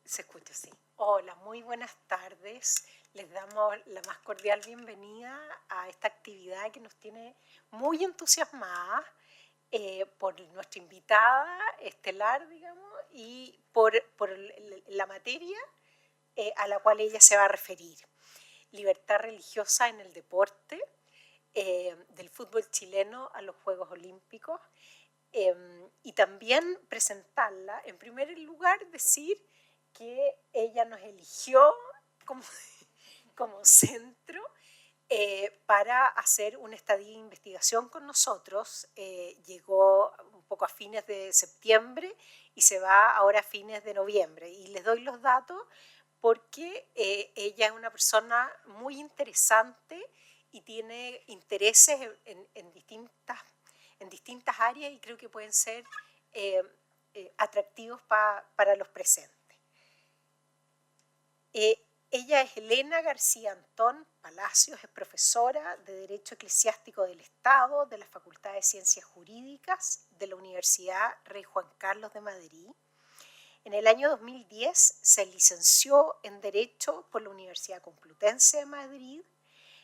Se escucha, sí. Hola, muy buenas tardes. Les damos la más cordial bienvenida a esta actividad que nos tiene muy entusiasmadas por nuestra invitada estelar, digamos, y por la materia a la cual ella se va a referir. Libertad religiosa en el deporte, del fútbol chileno a los Juegos Olímpicos. Y también presentarla, en primer lugar, decir que ella nos eligió como, como centro para hacer una estadía de investigación con nosotros. Llegó un poco a fines de septiembre y se va ahora a fines de noviembre. Y les doy los datos porque ella es una persona muy interesante y tiene intereses en distintas áreas y creo que pueden ser atractivos para los presentes. Ella es Elena García Antón Palacios, es profesora de Derecho Eclesiástico del Estado de la Facultad de Ciencias Jurídicas de la Universidad Rey Juan Carlos de Madrid. En el año 2010 se licenció en Derecho por la Universidad Complutense de Madrid,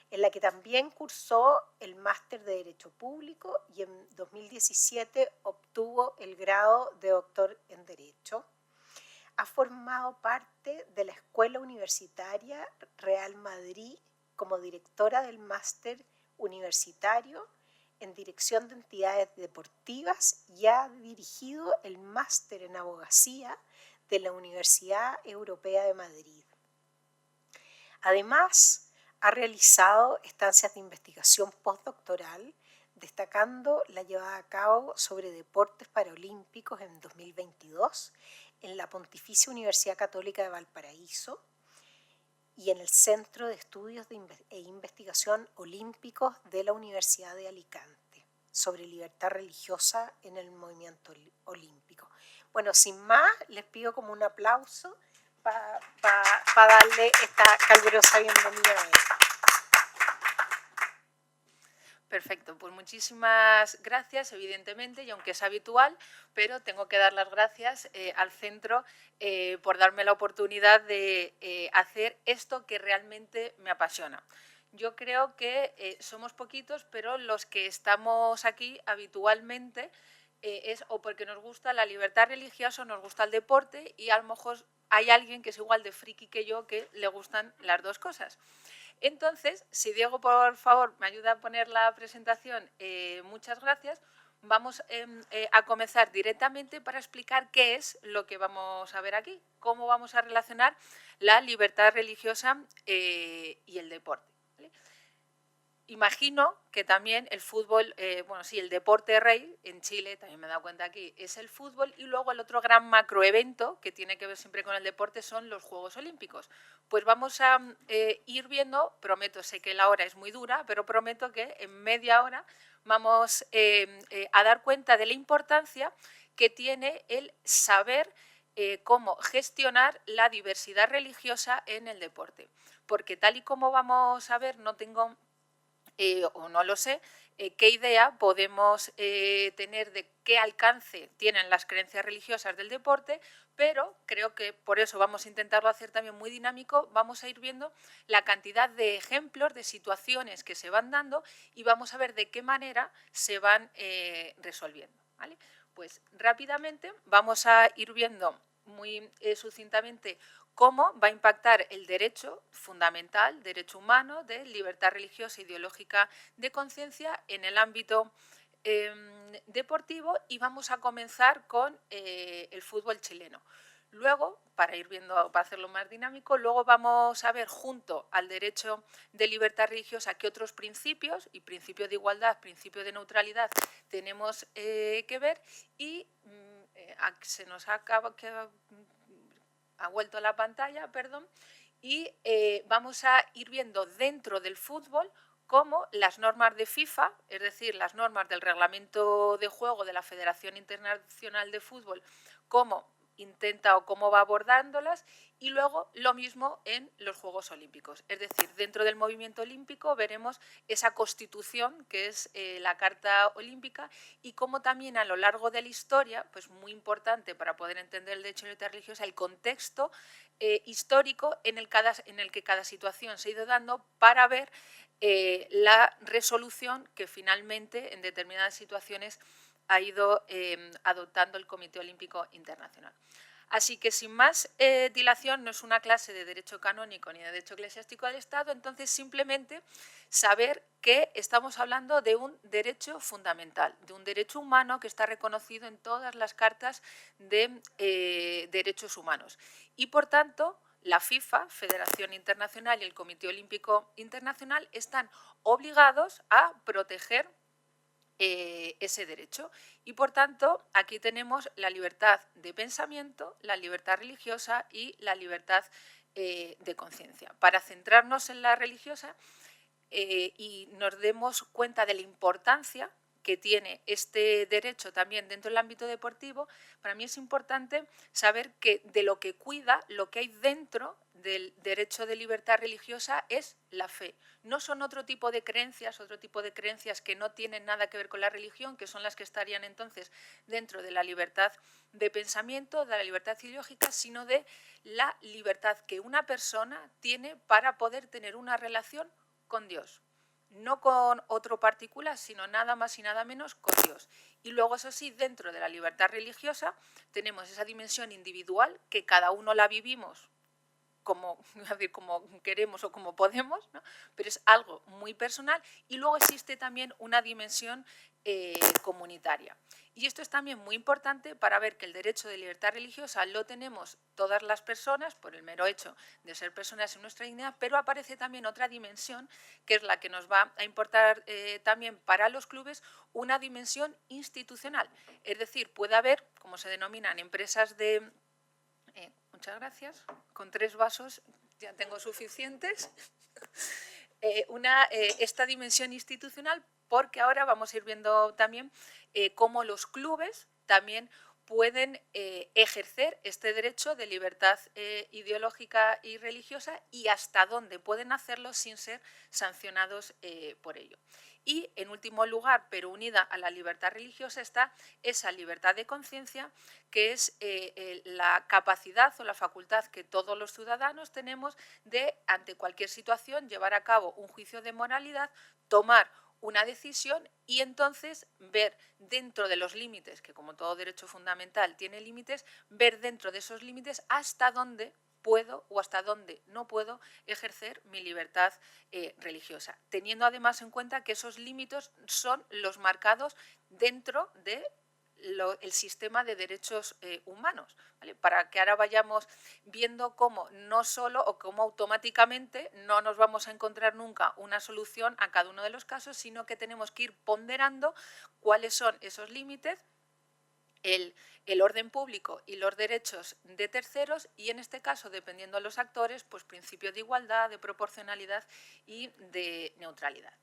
en la que también cursó el máster de Derecho Público y en 2017 obtuvo el grado de doctor en Derecho. Ha formado parte de la Escuela Universitaria Real Madrid como directora del máster universitario en Dirección de Entidades Deportivas y ha dirigido el máster en Abogacía de la Universidad Europea de Madrid. Además, ha realizado estancias de investigación postdoctoral, destacando la llevada a cabo sobre deportes paralímpicos en 2022 en la Pontificia Universidad Católica de Valparaíso y en el Centro de Estudios e Investigación Olímpicos de la Universidad de Alicante, sobre libertad religiosa en el movimiento olímpico. Bueno, sin más, les pido como un aplauso para darle esta calurosa bienvenida a ella. Perfecto, pues muchísimas gracias, evidentemente, y aunque es habitual, pero tengo que dar las gracias al centro por darme la oportunidad de hacer esto que realmente me apasiona. Yo creo que somos poquitos, pero los que estamos aquí habitualmente es o porque nos gusta la libertad religiosa o nos gusta el deporte y a lo mejor hay alguien que es igual de friki que yo que le gustan las dos cosas. Entonces, si Diego, por favor, me ayuda a poner la presentación, muchas gracias. Vamos a comenzar directamente para explicar qué es lo que vamos a ver aquí, cómo vamos a relacionar la libertad religiosa y el deporte. ¿Vale? Imagino que también el fútbol, bueno, sí, el deporte rey en Chile, también me he dado cuenta aquí, es el fútbol, y luego el otro gran macroevento que tiene que ver siempre con el deporte son los Juegos Olímpicos. Pues vamos a ir viendo, prometo, sé que la hora es muy dura, pero prometo que en media hora vamos a dar cuenta de la importancia que tiene el saber cómo gestionar la diversidad religiosa en el deporte. Porque tal y como vamos a ver, no tengo o no lo sé, qué idea podemos tener de qué alcance tienen las creencias religiosas del deporte, pero creo que por eso vamos a intentarlo hacer también muy dinámico, vamos a ir viendo la cantidad de ejemplos, de situaciones que se van dando y vamos a ver de qué manera se van resolviendo. ¿Vale? Pues rápidamente vamos a ir viendo muy sucintamente cómo va a impactar el derecho fundamental, derecho humano, de libertad religiosa e ideológica de conciencia en el ámbito deportivo, y vamos a comenzar con el fútbol chileno. Luego, para ir viendo, para hacerlo más dinámico, luego vamos a ver junto al derecho de libertad religiosa qué otros principios, y principio de igualdad, principio de neutralidad, tenemos que ver, y se nos acaba ha vuelto a la pantalla, perdón, y vamos a ir viendo dentro del fútbol cómo las normas de FIFA, es decir, las normas del reglamento de juego de la Federación Internacional de Fútbol, cómo intenta o cómo va abordándolas, y luego lo mismo en los Juegos Olímpicos. Es decir, dentro del movimiento olímpico veremos esa constitución que es la Carta Olímpica, y cómo también a lo largo de la historia, pues muy importante para poder entender el derecho y la libertad religiosa, el contexto histórico en el que cada situación se ha ido dando para ver la resolución que finalmente en determinadas situaciones ha ido adoptando el Comité Olímpico Internacional. Así que, sin más dilación, no es una clase de derecho canónico ni de derecho eclesiástico del Estado, entonces simplemente saber que estamos hablando de un derecho fundamental, de un derecho humano que está reconocido en todas las cartas de derechos humanos. Y, por tanto, la FIFA, Federación Internacional, y el Comité Olímpico Internacional están obligados a proteger ese derecho. Y, por tanto, aquí tenemos la libertad de pensamiento, la libertad religiosa y la libertad de conciencia. Para centrarnos en la religiosa y nos demos cuenta de la importancia que tiene este derecho también dentro del ámbito deportivo, para mí es importante saber que de lo que cuida, lo que hay dentro del derecho de libertad religiosa es la fe. No son otro tipo de creencias que no tienen nada que ver con la religión, que son las que estarían entonces dentro de la libertad de pensamiento, de la libertad ideológica, sino de la libertad que una persona tiene para poder tener una relación con Dios. No con otro particular, sino nada más y nada menos con Dios. Y luego, eso sí, dentro de la libertad religiosa tenemos esa dimensión individual que cada uno la vivimos como queremos o como podemos, ¿no? Pero es algo muy personal, y luego existe también una dimensión comunitaria. Y esto es también muy importante para ver que el derecho de libertad religiosa lo tenemos todas las personas por el mero hecho de ser personas en nuestra dignidad, pero aparece también otra dimensión que es la que nos va a importar también para los clubes, una dimensión institucional. Es decir, puede haber, como se denominan, empresas de... muchas gracias. Con 3 vasos ya tengo suficientes. Esta dimensión institucional, porque ahora vamos a ir viendo también cómo los clubes también pueden ejercer este derecho de libertad ideológica y religiosa, y hasta dónde pueden hacerlo sin ser sancionados por ello. Y, en último lugar, pero unida a la libertad religiosa, está esa libertad de conciencia, que es la capacidad o la facultad que todos los ciudadanos tenemos de, ante cualquier situación, llevar a cabo un juicio de moralidad, tomar una decisión y entonces ver dentro de los límites, que como todo derecho fundamental tiene límites, ver dentro de esos límites hasta dónde puedo o hasta dónde no puedo ejercer mi libertad religiosa, teniendo además en cuenta que esos límites son los marcados dentro de el sistema de derechos humanos, ¿vale? Para que ahora vayamos viendo cómo no solo o cómo automáticamente no nos vamos a encontrar nunca una solución a cada uno de los casos, sino que tenemos que ir ponderando cuáles son esos límites, el orden público y los derechos de terceros, y en este caso, dependiendo de los actores, pues principios de igualdad, de proporcionalidad y de neutralidad.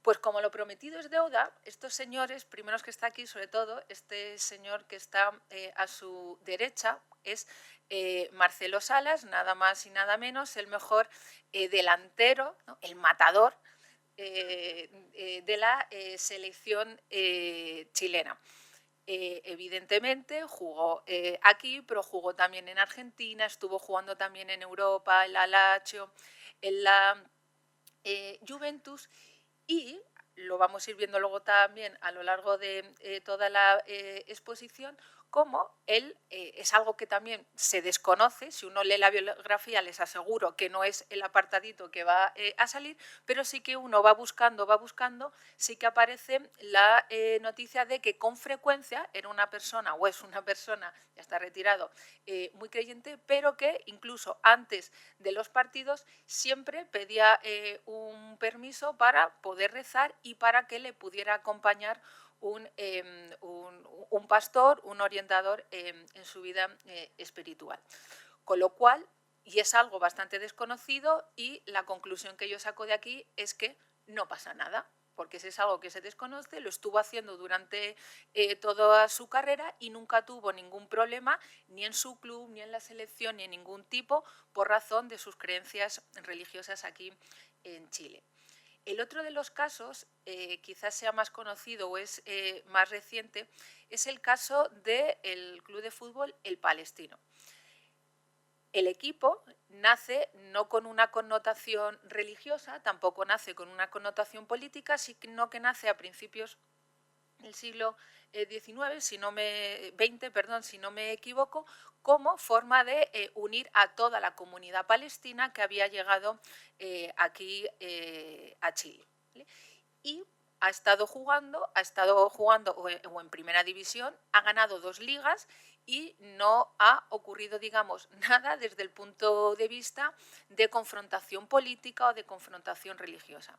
Pues como lo prometido es deuda, estos señores, primeros que está aquí, sobre todo este señor que está a su derecha, es Marcelo Salas, nada más y nada menos, el mejor delantero, ¿no? El matador de la selección chilena. Evidentemente jugó aquí, pero jugó también en Argentina, estuvo jugando también en Europa, en la Lazio, en la Juventus, y lo vamos a ir viendo luego también a lo largo de toda la exposición, cómo él es algo que también se desconoce. Si uno lee la biografía, les aseguro que no es el apartadito que va a salir, pero sí que uno va buscando, sí que aparece la noticia de que con frecuencia era una persona, o es una persona, ya está retirado, muy creyente, pero que incluso antes de los partidos siempre pedía un permiso para poder rezar y para que le pudiera acompañar un pastor, un orientador en su vida espiritual. Con lo cual, y es algo bastante desconocido, y la conclusión que yo saco de aquí es que no pasa nada. porque si es algo que se desconoce, lo estuvo haciendo durante toda su carrera y nunca tuvo ningún problema ni en su club, ni en la selección, ni en ningún tipo, por razón de sus creencias religiosas aquí en Chile. El otro de los casos, quizás sea más conocido o es más reciente, es el caso del club de fútbol El Palestino. El equipo nace no con una connotación religiosa, tampoco nace con una connotación política, sino que nace a principios del siglo XIX, si no me equivoco, como forma de unir a toda la comunidad palestina que había llegado aquí a Chile, ¿vale? Y ha estado jugando o en primera división, ha ganado 2 ligas y no ha ocurrido, digamos, nada desde el punto de vista de confrontación política o de confrontación religiosa.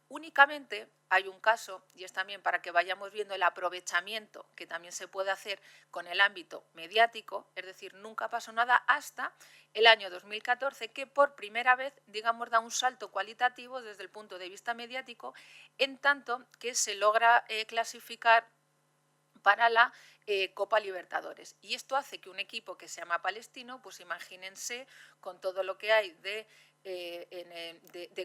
Únicamente hay un caso, y es también para que vayamos viendo el aprovechamiento que también se puede hacer con el ámbito mediático, es decir, nunca pasó nada hasta el año 2014, que por primera vez, digamos, da un salto cualitativo desde el punto de vista mediático, en tanto que se logra clasificar para la Copa Libertadores. Y esto hace que un equipo que se llama Palestino, pues imagínense con todo lo que hay de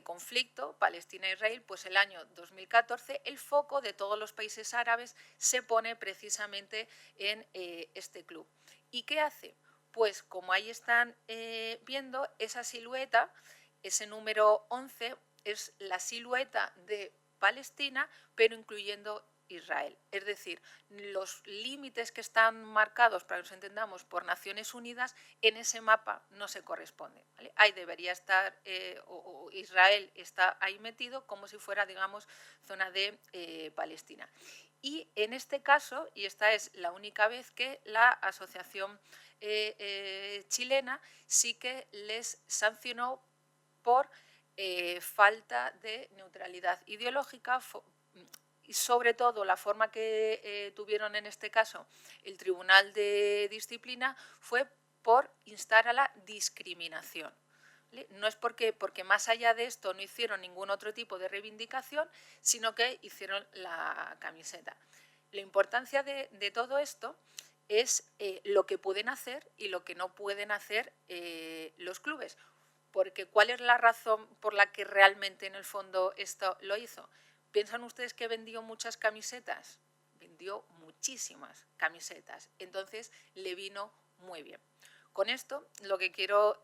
conflicto Palestina-Israel, pues el año 2014 el foco de todos los países árabes se pone precisamente en este club. ¿Y qué hace? Pues como ahí están viendo, esa silueta, ese número 11, es la silueta de Palestina, pero incluyendo Israel. Es decir, los límites que están marcados, para que nos entendamos, por Naciones Unidas, en ese mapa no se corresponden, ¿vale? Ahí debería estar, o Israel está ahí metido como si fuera, digamos, zona de Palestina. Y en este caso, y esta es la única vez que la Asociación chilena sí que les sancionó por falta de neutralidad ideológica, y sobre todo la forma que tuvieron en este caso el Tribunal de Disciplina fue por instar a la discriminación. ¿Vale? No es porque más allá de esto no hicieron ningún otro tipo de reivindicación, sino que hicieron la camiseta. La importancia de todo esto es lo que pueden hacer y lo que no pueden hacer los clubes. Porque ¿cuál es la razón por la que realmente en el fondo esto lo hizo? ¿Piensan ustedes que vendió muchas camisetas? Vendió muchísimas camisetas, entonces le vino muy bien. Con esto lo que quiero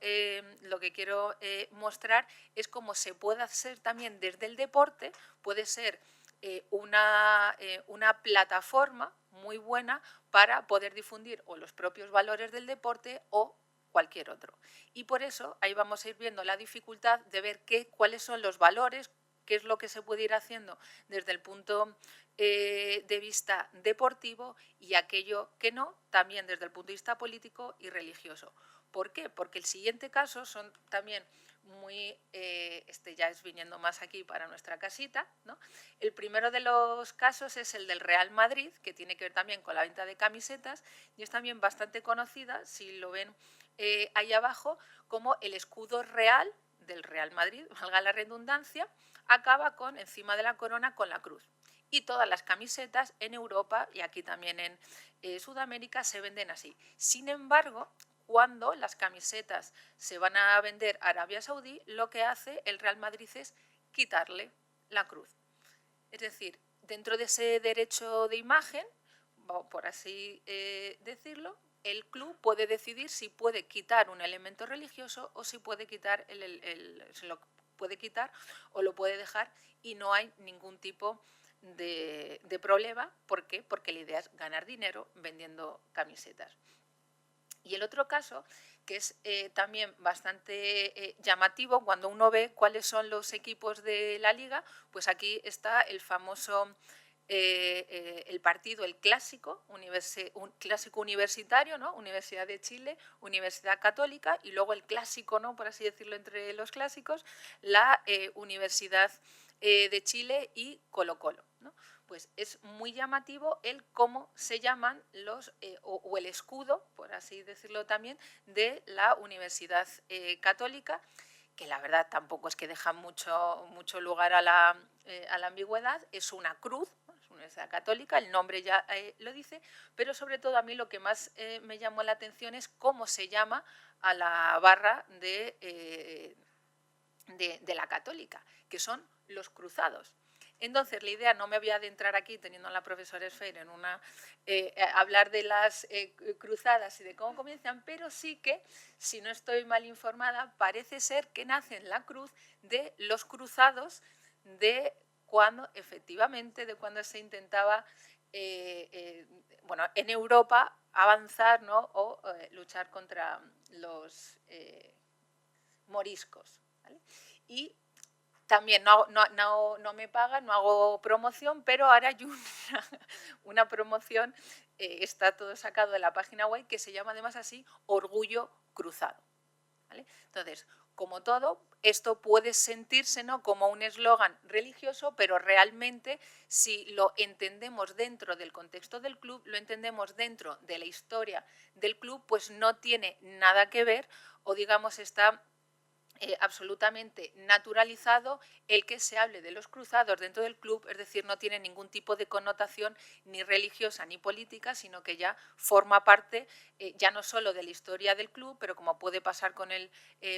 mostrar es cómo se puede hacer también desde el deporte, puede ser una plataforma muy buena para poder difundir o los propios valores del deporte o cualquier otro. Y por eso ahí vamos a ir viendo la dificultad de ver cuáles son los valores, qué es lo que se puede ir haciendo desde el punto de vista deportivo y aquello que no, también desde el punto de vista político y religioso. ¿Por qué? Porque el siguiente caso son también muy, ya es viniendo más aquí para nuestra casita, ¿no? El primero de los casos es el del Real Madrid, que tiene que ver también con la venta de camisetas y es también bastante conocida, si lo ven ahí abajo, como el escudo real del Real Madrid, valga la redundancia, acaba con, encima de la corona, con la cruz. Y todas las camisetas en Europa y aquí también en Sudamérica se venden así. Sin embargo, cuando las camisetas se van a vender a Arabia Saudí, lo que hace el Real Madrid es quitarle la cruz. Es decir, dentro de ese derecho de imagen, por así decirlo, el club puede decidir si puede quitar un elemento religioso o si puede quitar se lo puede quitar o lo puede dejar y no hay ningún tipo de problema. ¿Por qué? Porque la idea es ganar dinero vendiendo camisetas. Y el otro caso, que es también bastante llamativo, cuando uno ve cuáles son los equipos de la liga, pues aquí está el famoso el partido, el clásico, un clásico universitario, ¿no? Universidad de Chile, Universidad Católica, y luego el clásico, ¿no? Por así decirlo, entre los clásicos, la Universidad de Chile y Colo-Colo, ¿no? Pues es muy llamativo el cómo se llaman o el escudo, por así decirlo también, de la Universidad Católica, que la verdad tampoco es que dejan mucho lugar a la ambigüedad, es una cruz, es una universidad católica, el nombre ya lo dice, pero sobre todo a mí lo que más me llamó la atención es cómo se llama a la barra de la católica, que son los cruzados. Entonces, la idea, no me voy a adentrar aquí, teniendo a la profesora Esfeir en hablar de las cruzadas y de cómo comienzan, pero sí que, si no estoy mal informada, parece ser que nace en la cruz de los cruzados de cuando, efectivamente, de cuando se intentaba, bueno, en Europa avanzar, ¿no? O luchar contra los moriscos, ¿vale? Y también no me pagan, no hago promoción, pero ahora hay una promoción, está todo sacado de la página web, que se llama además así, Orgullo Cruzado, ¿vale? Entonces, como todo, esto puede sentirse, ¿no?, como un eslogan religioso, pero realmente, si lo entendemos dentro del contexto del club, lo entendemos dentro de la historia del club, pues no tiene nada que ver, o digamos está absolutamente naturalizado el que se hable de los cruzados dentro del club, es decir, no tiene ningún tipo de connotación ni religiosa ni política, sino que ya forma parte ya no solo de la historia del club, pero como puede pasar con el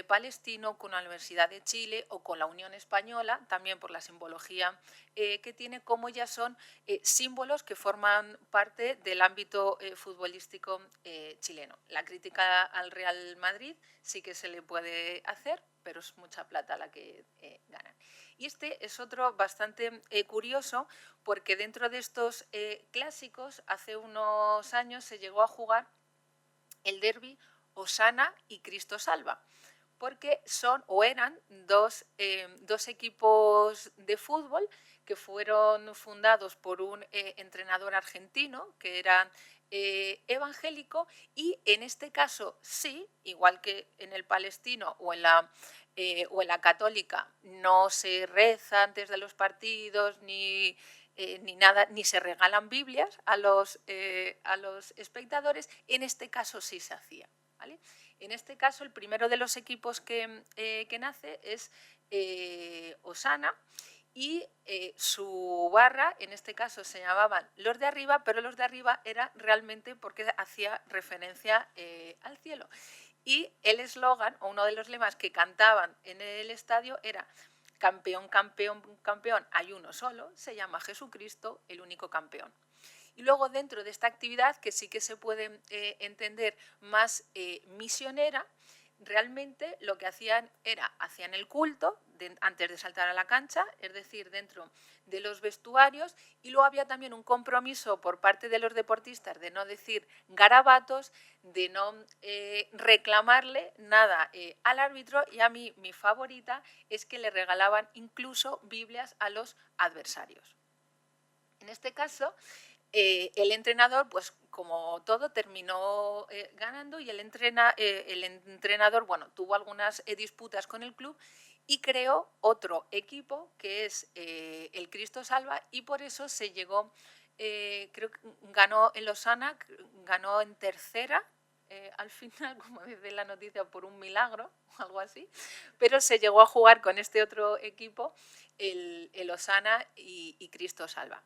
palestino, con la Universidad de Chile o con la Unión Española, también por la simbología que tiene, como ya son símbolos que forman parte del ámbito futbolístico chileno. La crítica al Real Madrid sí que se le puede hacer, pero es mucha plata la que ganan. Y este es otro bastante curioso, porque dentro de estos clásicos, hace unos años se llegó a jugar el derbi Osana y Cristo Salva, porque son o eran dos equipos de fútbol que fueron fundados por un entrenador argentino que era evangélico, y en este caso sí, igual que en el palestino o en la católica, no se reza antes de los partidos ni nada, ni se regalan Biblias a los espectadores, en este caso sí se hacía, ¿vale? En este caso, el primero de los equipos que nace es Osana, y su barra, en este caso, se llamaban los de arriba, pero los de arriba era realmente porque hacía referencia al cielo. Y el eslogan, o uno de los lemas que cantaban en el estadio era: campeón, campeón, campeón, hay uno solo, se llama Jesucristo, el único campeón. Y luego, dentro de esta actividad, que sí que se puede entender más misionera, realmente lo que hacían el culto antes de saltar a la cancha, es decir, dentro de los vestuarios, y luego había también un compromiso por parte de los deportistas de no decir garabatos, de no reclamarle nada al árbitro, y a mí mi favorita es que le regalaban incluso Biblias a los adversarios. En este caso, el entrenador, pues como todo, terminó ganando, y el entrenador, bueno, tuvo algunas disputas con el club y creó otro equipo que es el Cristo Salva, y por eso se llegó, creo que ganó en Osana, ganó en tercera, al final, como dice la noticia, por un milagro o algo así, pero se llegó a jugar con este otro equipo, el Osana y Cristo Salva.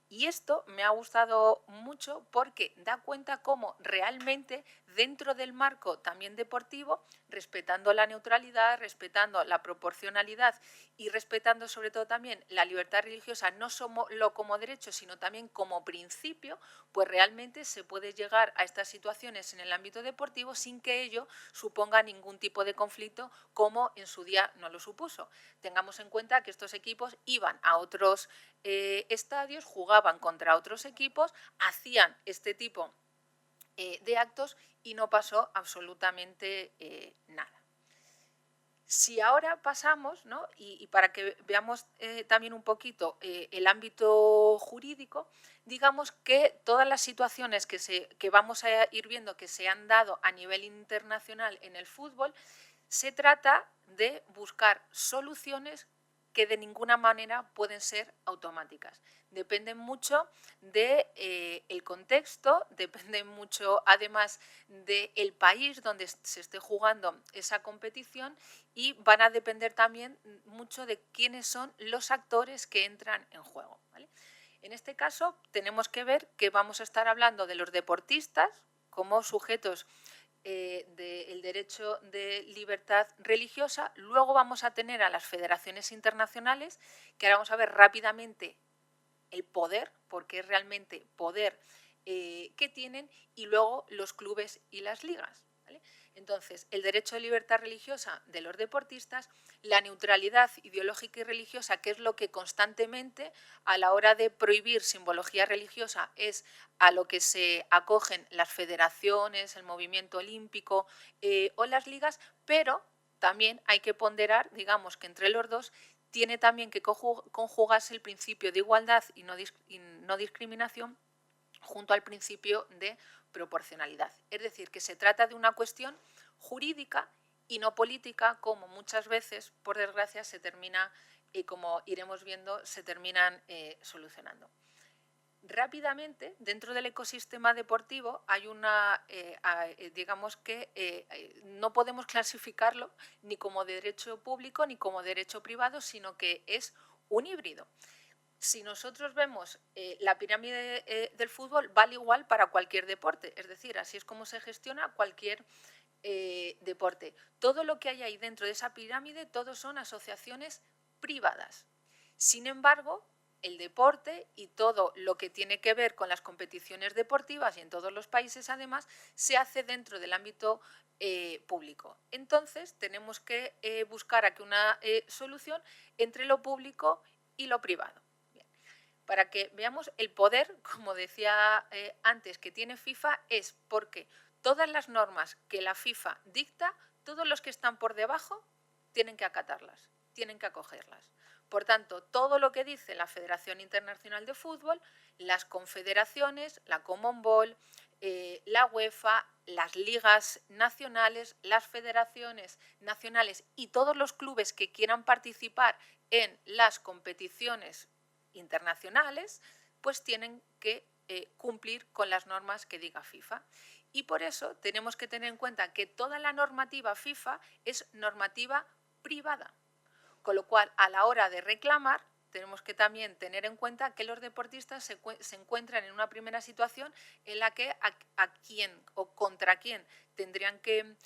Y esto me ha gustado mucho porque da cuenta cómo realmente, dentro del marco también deportivo, respetando la neutralidad, respetando la proporcionalidad y respetando sobre todo también la libertad religiosa, no solo como derecho, sino también como principio, pues realmente se puede llegar a estas situaciones en el ámbito deportivo sin que ello suponga ningún tipo de conflicto, como en su día no lo supuso. Tengamos en cuenta que estos equipos iban a otros estadios, jugaban contra otros equipos, hacían este tipo de actos y no pasó absolutamente nada. Si ahora pasamos, ¿no?, y para que veamos también un poquito el ámbito jurídico, digamos que todas las situaciones que vamos a ir viendo que se han dado a nivel internacional en el fútbol, se trata de buscar soluciones que de ninguna manera pueden ser automáticas. dependen mucho del contexto, dependen mucho además del país donde se esté jugando esa competición y van a depender también mucho de quiénes son los actores que entran en juego, ¿vale? En este caso tenemos que ver que vamos a estar hablando de los deportistas como sujetos del derecho de libertad religiosa. Luego vamos a tener a las federaciones internacionales, que ahora vamos a ver rápidamente el poder, porque es realmente poder que tienen, y luego los clubes y las ligas, ¿vale? Entonces, el derecho de libertad religiosa de los deportistas, la neutralidad ideológica y religiosa, que es lo que constantemente a la hora de prohibir simbología religiosa es a lo que se acogen las federaciones, el movimiento olímpico o las ligas, pero también hay que ponderar, digamos, que entre los dos tiene también que conjugarse el principio de igualdad y no discriminación junto al principio de proporcionalidad. Es decir, que se trata de una cuestión jurídica y no política, como muchas veces, por desgracia, se termina, como iremos viendo, se terminan solucionando. Rápidamente, dentro del ecosistema deportivo hay digamos que no podemos clasificarlo ni como derecho público ni como derecho privado, sino que es un híbrido. Si nosotros vemos la pirámide del fútbol, vale igual para cualquier deporte, es decir, así es como se gestiona cualquier deporte. Todo lo que hay ahí dentro de esa pirámide, todos son asociaciones privadas. Sin embargo, el deporte y todo lo que tiene que ver con las competiciones deportivas, y en todos los países además, se hace dentro del ámbito público. Entonces, tenemos que buscar aquí una solución entre lo público y lo privado. Bien. Para que veamos el poder, como decía antes, que tiene FIFA, es porque todas las normas que la FIFA dicta, todos los que están por debajo tienen que acatarlas, tienen que acogerlas. Por tanto, todo lo que dice la Federación Internacional de Fútbol, las confederaciones, la CONMEBOL, la UEFA, las ligas nacionales, las federaciones nacionales y todos los clubes que quieran participar en las competiciones internacionales, pues tienen que cumplir con las normas que diga FIFA. Y por eso tenemos que tener en cuenta que toda la normativa FIFA es normativa privada. Con lo cual, a la hora de reclamar, tenemos que también tener en cuenta que los deportistas se encuentran en una primera situación en la que a quién o contra quién tendrían que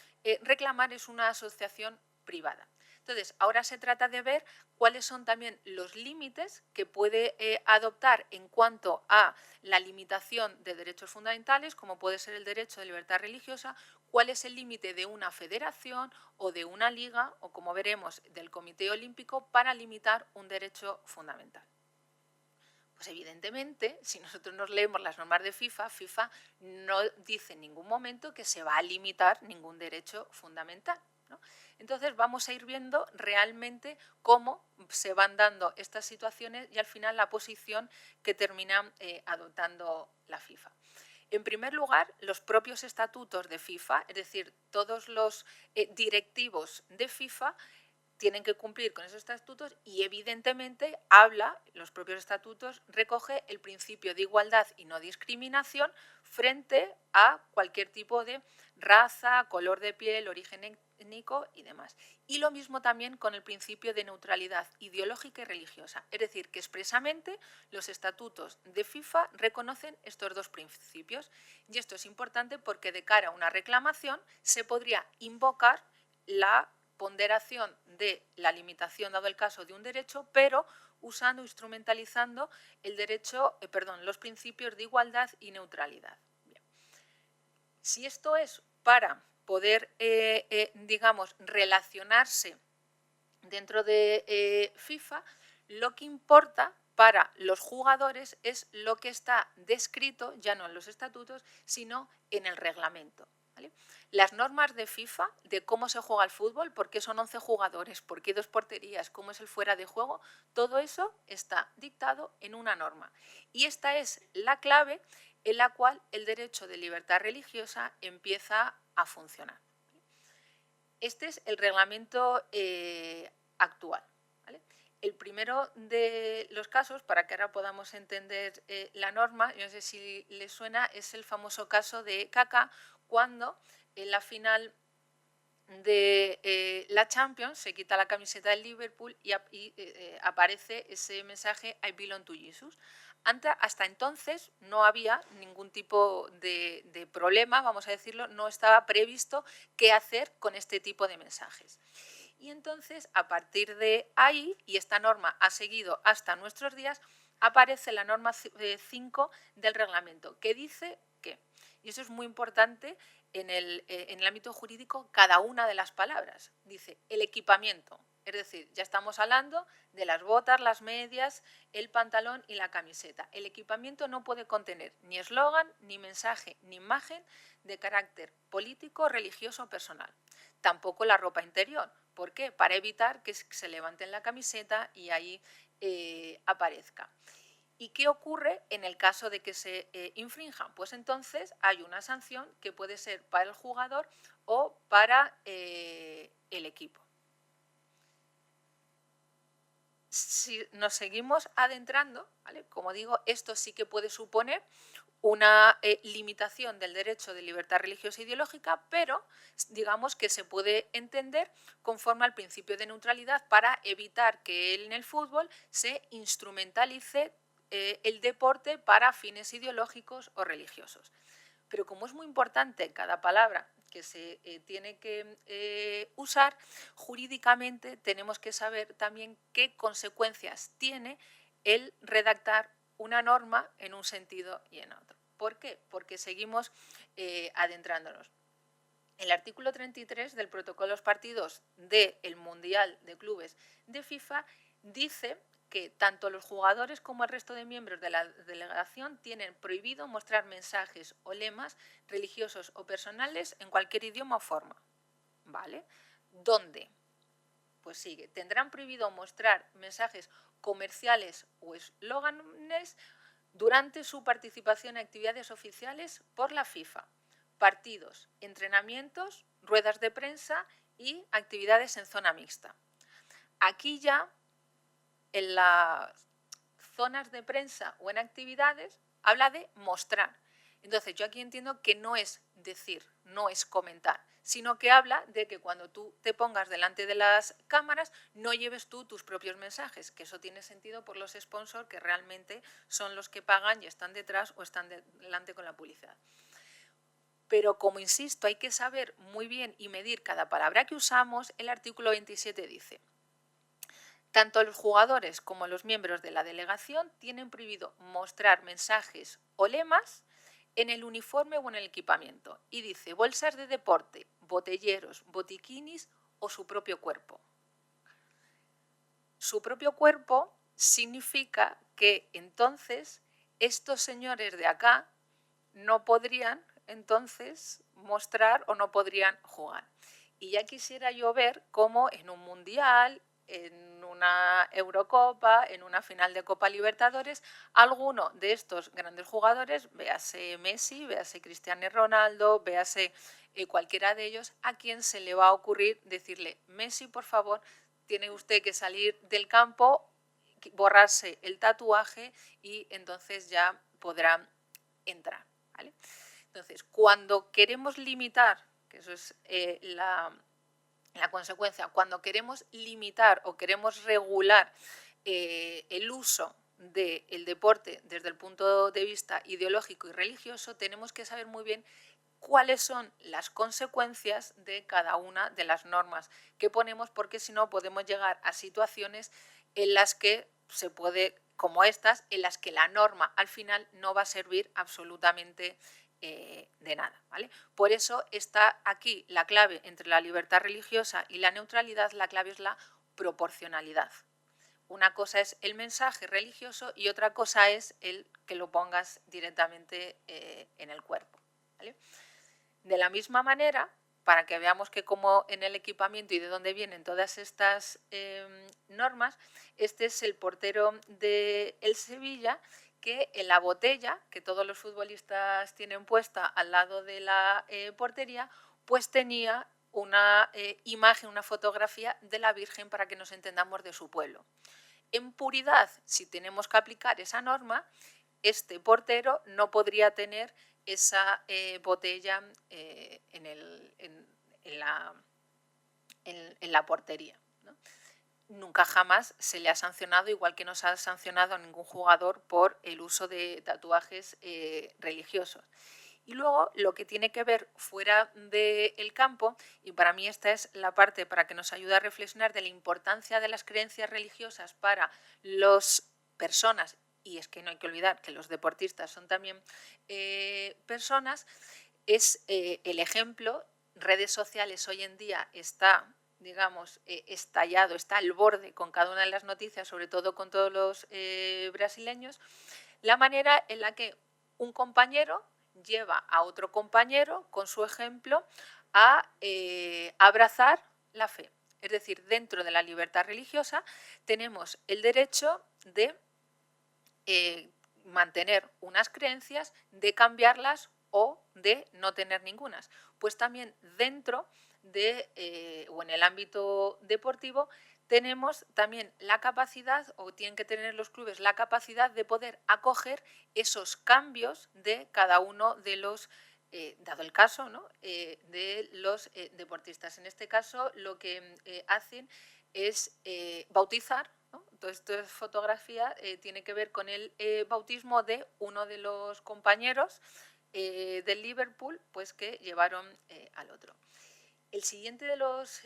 reclamar es una asociación privada. Entonces, ahora se trata de ver cuáles son también los límites que puede adoptar en cuanto a la limitación de derechos fundamentales, como puede ser el derecho de libertad religiosa, cuál es el límite de una federación o de una liga, o como veremos, del Comité Olímpico, para limitar un derecho fundamental. Pues evidentemente, si nosotros nos leemos las normas de FIFA, FIFA no dice en ningún momento que se va a limitar ningún derecho fundamental, ¿no? Entonces vamos a ir viendo realmente cómo se van dando estas situaciones y al final la posición que termina adoptando la FIFA. En primer lugar, los propios estatutos de FIFA, es decir, todos los directivos de FIFA tienen que cumplir con esos estatutos y evidentemente los propios estatutos recoge el principio de igualdad y no discriminación frente a cualquier tipo de raza, color de piel, origen étnico y demás. Y lo mismo también con el principio de neutralidad ideológica y religiosa, es decir, que expresamente los estatutos de FIFA reconocen estos dos principios. Y esto es importante porque de cara a una reclamación se podría invocar la ponderación de la limitación dado el caso de un derecho, pero usando, instrumentalizando los principios de igualdad y neutralidad. Bien. Si esto es para poder, digamos, relacionarse dentro de FIFA, lo que importa para los jugadores es lo que está descrito, ya no en los estatutos, sino en el reglamento. ¿Vale? Las normas de FIFA, de cómo se juega el fútbol, por qué son 11 jugadores, por qué 2 porterías, cómo es el fuera de juego, todo eso está dictado en una norma. Y esta es la clave en la cual el derecho de libertad religiosa empieza a funcionar. Este es el reglamento actual. ¿Vale? El primero de los casos, para que ahora podamos entender la norma, yo no sé si les suena, es el famoso caso de Kaká, cuando en la final de la Champions se quita la camiseta del Liverpool y aparece ese mensaje I belong to Jesus. Hasta entonces no había ningún tipo de problema, vamos a decirlo, no estaba previsto qué hacer con este tipo de mensajes. Y entonces, a partir de ahí, y esta norma ha seguido hasta nuestros días, aparece la norma 5 del reglamento, que dice que, y eso es muy importante en el ámbito jurídico, cada una de las palabras. Dice el equipamiento, es decir, ya estamos hablando de las botas, las medias, el pantalón y la camiseta. El equipamiento no puede contener ni eslogan, ni mensaje, ni imagen de carácter político, religioso o personal. Tampoco la ropa interior. ¿Por qué? Para evitar que se levante en la camiseta y ahí aparezca. ¿Y qué ocurre en el caso de que se infrinjan? Pues entonces hay una sanción que puede ser para el jugador o para el equipo. Si nos seguimos adentrando, ¿vale? Como digo, esto sí que puede suponer una limitación del derecho de libertad religiosa e ideológica, pero digamos que se puede entender conforme al principio de neutralidad para evitar que en el fútbol se instrumentalice el deporte para fines ideológicos o religiosos. Pero como es muy importante cada palabra que se tiene que usar, jurídicamente tenemos que saber también qué consecuencias tiene el redactar una norma en un sentido y en otro. ¿Por qué? Porque seguimos adentrándonos. El artículo 33 del protocolo de los partidos del Mundial de Clubes de FIFA dice que tanto los jugadores como el resto de miembros de la delegación tienen prohibido mostrar mensajes o lemas religiosos o personales en cualquier idioma o forma. ¿Vale? ¿Dónde? Pues sigue, tendrán prohibido mostrar mensajes comerciales o eslóganes durante su participación en actividades oficiales por la FIFA, partidos, entrenamientos, ruedas de prensa y actividades en zona mixta. Aquí ya, en las zonas de prensa o en actividades, habla de mostrar. Entonces, yo aquí entiendo que no es decir, no es comentar, sino que habla de que cuando tú te pongas delante de las cámaras no lleves tú tus propios mensajes, que eso tiene sentido por los sponsors que realmente son los que pagan y están detrás o están delante con la publicidad. Pero como insisto, hay que saber muy bien y medir cada palabra que usamos. El artículo 27 dice: tanto los jugadores como los miembros de la delegación tienen prohibido mostrar mensajes o lemas en el uniforme o en el equipamiento. Y dice bolsas de deporte, botelleros, botiquinis o su propio cuerpo. Su propio cuerpo significa que entonces estos señores de acá no podrían entonces mostrar o no podrían jugar. Y ya quisiera yo ver cómo en un mundial, en una Eurocopa, en una final de Copa Libertadores, alguno de estos grandes jugadores, véase Messi, véase Cristiano Ronaldo, véase cualquiera de ellos, a quien se le va a ocurrir decirle: Messi, por favor, tiene usted que salir del campo, borrarse el tatuaje y entonces ya podrá entrar. ¿Vale? Entonces, cuando queremos limitar, que eso es la consecuencia, cuando queremos limitar o queremos regular el uso del deporte desde el punto de vista ideológico y religioso, tenemos que saber muy bien cuáles son las consecuencias de cada una de las normas que ponemos, porque si no podemos llegar a situaciones en las que se puede, como estas, en las que la norma al final no va a servir absolutamente de nada. ¿Vale? Por eso está aquí la clave entre la libertad religiosa y la neutralidad, la clave es la proporcionalidad. Una cosa es el mensaje religioso y otra cosa es el que lo pongas directamente en el cuerpo. ¿Vale? De la misma manera, para que veamos que como en el equipamiento y de dónde vienen todas estas normas, este es el portero del Sevilla, que en la botella, que todos los futbolistas tienen puesta al lado de la portería, pues tenía una imagen, una fotografía de la Virgen, para que nos entendamos, de su pueblo. en puridad, si tenemos que aplicar esa norma, este portero no podría tener esa botella en la portería, ¿no? Nunca jamás se le ha sancionado, igual que no se ha sancionado a ningún jugador por el uso de tatuajes religiosos. Y luego lo que tiene que ver fuera del campo, y para mí esta es la parte para que nos ayude a reflexionar de la importancia de las creencias religiosas para las personas, y es que no hay que olvidar que los deportistas son también personas, es el ejemplo. Redes sociales hoy en día está, digamos, estallado, está al borde con cada una de las noticias, sobre todo con todos los brasileños, la manera en la que un compañero lleva a otro compañero con su ejemplo a abrazar la fe. Es decir, dentro de la libertad religiosa tenemos el derecho de mantener unas creencias, de cambiarlas o de no tener ningunas. Pues también dentro de, o en el ámbito deportivo, tenemos también la capacidad, o tienen que tener los clubes la capacidad de poder acoger esos cambios de cada uno de los, dado el caso, ¿no? De los deportistas. En este caso lo que hacen es bautizar, ¿no? Todo esto es fotografía, tiene que ver con el bautismo de uno de los compañeros del Liverpool, pues que llevaron al otro. El siguiente de los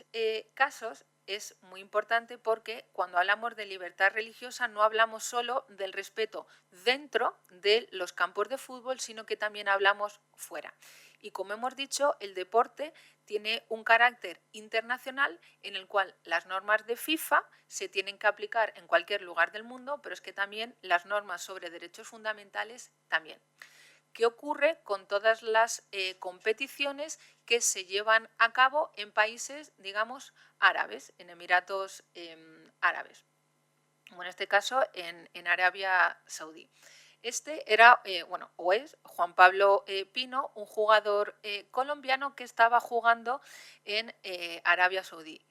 casos es muy importante porque cuando hablamos de libertad religiosa no hablamos solo del respeto dentro de los campos de fútbol, sino que también hablamos fuera. Y como hemos dicho, el deporte tiene un carácter internacional en el cual las normas de FIFA se tienen que aplicar en cualquier lugar del mundo, pero es que también las normas sobre derechos fundamentales también. ¿Qué ocurre con todas las competiciones que se llevan a cabo en países, digamos, árabes, en Emiratos Árabes? Como en este caso en Arabia Saudí. Este era, bueno, o es Juan Pablo Pino, un jugador colombiano que estaba jugando en Arabia Saudí.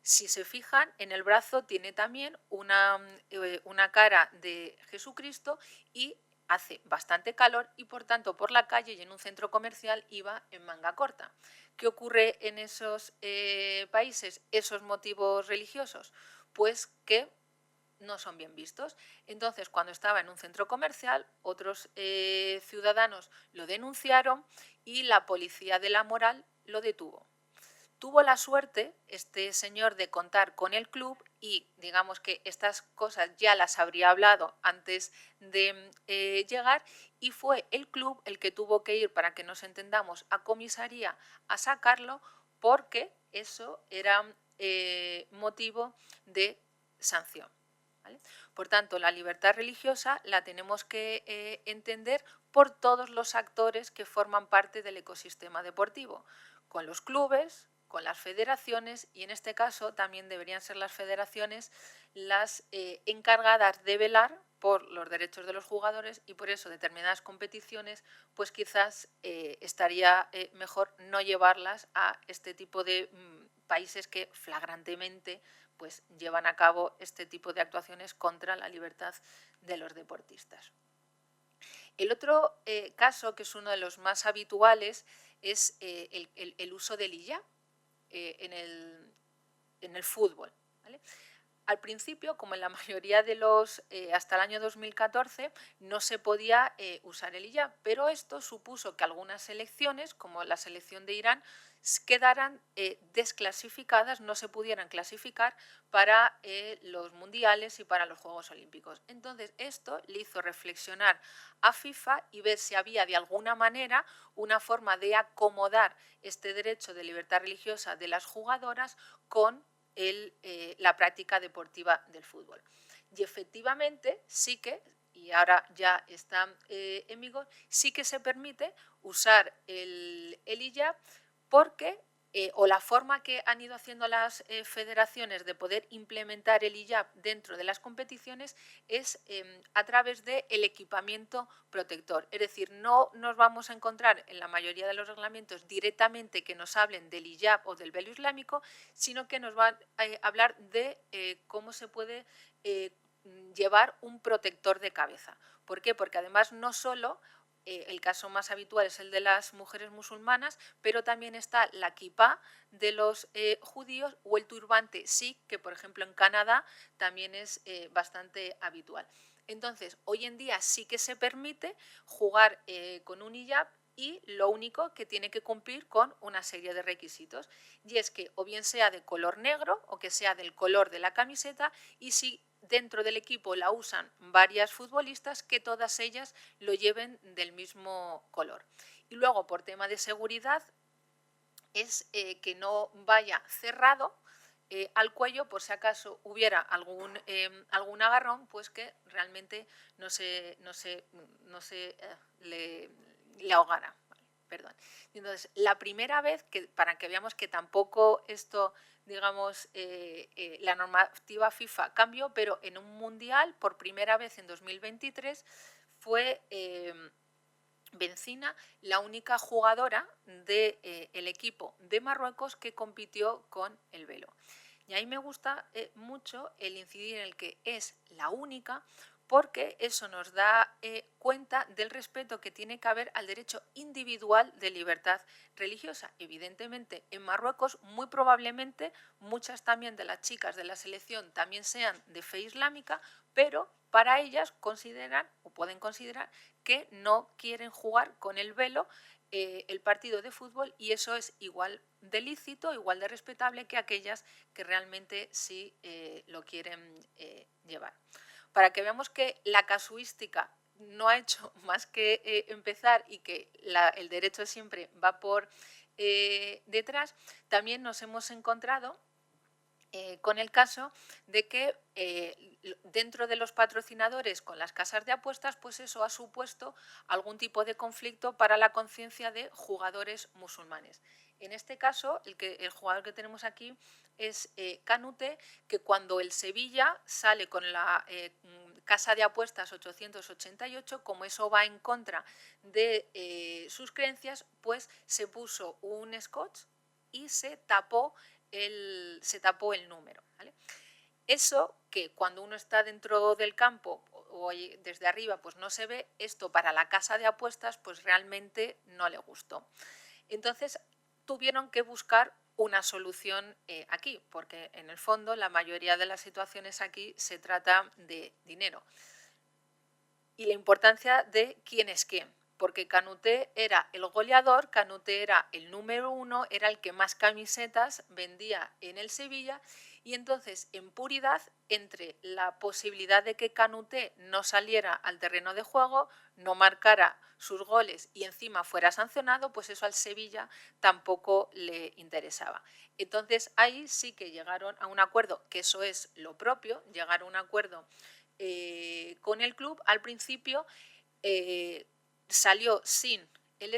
Si se fijan, en el brazo tiene también una cara de Jesucristo y hace bastante calor y por tanto por la calle y en un centro comercial iba en manga corta. ¿Qué ocurre en esos países, esos motivos religiosos? Pues que no son bien vistos. Entonces, cuando estaba en un centro comercial, otros ciudadanos lo denunciaron y la policía de la moral lo detuvo. Tuvo la suerte este señor de contar con el club y digamos que estas cosas ya las habría hablado antes de llegar y fue el club el que tuvo que ir, para que nos entendamos, a comisaría a sacarlo porque eso era motivo de sanción. ¿Vale? Por tanto, la libertad religiosa la tenemos que entender por todos los actores que forman parte del ecosistema deportivo, con los clubes, con las federaciones y en este caso también deberían ser las federaciones las encargadas de velar por los derechos de los jugadores y por eso determinadas competiciones pues quizás estaría mejor no llevarlas a este tipo de países que flagrantemente pues llevan a cabo este tipo de actuaciones contra la libertad de los deportistas. El otro caso, que es uno de los más habituales, es el uso del hijab en el fútbol. ¿Vale? Al principio, como en la mayoría de los, hasta el año 2014, no se podía usar el hijab, pero esto supuso que algunas selecciones, como la selección de Irán, quedaran desclasificadas, no se pudieran clasificar para los mundiales y para los Juegos Olímpicos. Entonces, esto le hizo reflexionar a FIFA y ver si había de alguna manera una forma de acomodar este derecho de libertad religiosa de las jugadoras con la práctica deportiva del fútbol. Y efectivamente sí que, y ahora ya está en vigor, sí que se permite usar el hijab porque, o la forma que han ido haciendo las federaciones de poder implementar el hijab dentro de las competiciones es a través del equipamiento protector. Es decir, no nos vamos a encontrar en la mayoría de los reglamentos directamente que nos hablen del hijab o del velo islámico, sino que nos van a hablar de cómo se puede llevar un protector de cabeza. ¿Por qué? Porque además no solo el caso más habitual es el de las mujeres musulmanas, pero también está la kipá de los judíos o el turbante sikh, que por ejemplo en Canadá también es bastante habitual. Entonces, hoy en día sí que se permite jugar con un hijab, y lo único que tiene que cumplir con una serie de requisitos, y es que o bien sea de color negro o que sea del color de la camiseta, y si dentro del equipo la usan varias futbolistas, que todas ellas lo lleven del mismo color. Y luego, por tema de seguridad, es que no vaya cerrado al cuello, por si acaso hubiera algún agarrón, pues que realmente no se le ahogara. Vale, perdón. Entonces, la primera vez, para que veamos que tampoco esto, digamos, la normativa FIFA cambió, pero en un mundial, por primera vez en 2023, fue Benzina la única jugadora del equipo de Marruecos que compitió con el velo. Y ahí me gusta mucho el incidir en el que es la única, porque eso nos da cuenta del respeto que tiene que haber al derecho individual de libertad religiosa. Evidentemente, en Marruecos, muy probablemente, muchas también de las chicas de la selección también sean de fe islámica, pero para ellas consideran o pueden considerar que no quieren jugar con el velo el partido de fútbol, y eso es igual de lícito, igual de respetable que aquellas que realmente sí lo quieren llevar. Para que veamos que la casuística no ha hecho más que empezar y que el derecho siempre va por detrás, también nos hemos encontrado con el caso de que dentro de los patrocinadores con las casas de apuestas, pues eso ha supuesto algún tipo de conflicto para la conciencia de jugadores musulmanes. En este caso, el jugador que tenemos aquí es Kanouté, que cuando el Sevilla sale con la casa de apuestas 888, como eso va en contra de sus creencias, pues se puso un scotch y se tapó el número. ¿Vale? Eso, que cuando uno está dentro del campo o desde arriba pues no se ve, esto para la casa de apuestas pues realmente no le gustó. Entonces tuvieron que buscar una solución aquí, porque en el fondo la mayoría de las situaciones aquí se trata de dinero. Y la importancia de quién es quién, porque Kanouté era el goleador, Kanouté era el número 1, era el que más camisetas vendía en el Sevilla, y entonces en puridad, entre la posibilidad de que Kanouté no saliera al terreno de juego, no marcara sus goles y encima fuera sancionado, pues eso al Sevilla tampoco le interesaba. Entonces ahí sí que llegaron a un acuerdo, que eso es lo propio, llegar a un acuerdo con el club. Al principio salió sin el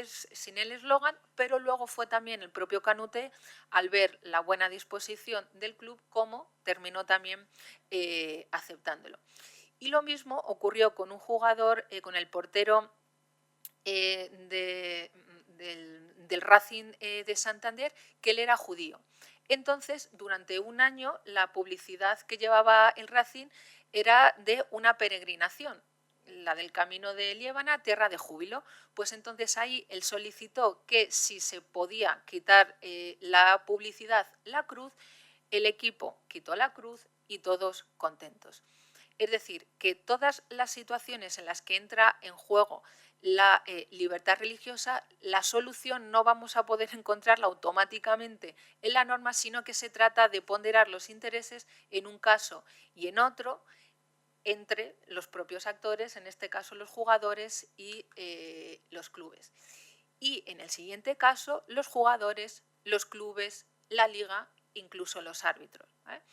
eslogan, pero luego fue también el propio Kanouté, al ver la buena disposición del club, como terminó también aceptándolo. Y lo mismo ocurrió con un jugador, con el portero del Racing de Santander, que él era judío. Entonces, durante un año, la publicidad que llevaba el Racing era de una peregrinación, la del Camino de Liébana, Tierra de Júbilo. Pues entonces ahí él solicitó que si se podía quitar la publicidad, la cruz, el equipo quitó la cruz y todos contentos. Es decir, que todas las situaciones en las que entra en juego la libertad religiosa, la solución no vamos a poder encontrarla automáticamente en la norma, sino que se trata de ponderar los intereses en un caso y en otro entre los propios actores, en este caso los jugadores y los clubes. Y en el siguiente caso, los jugadores, los clubes, la liga, incluso los árbitros. ¿Vale?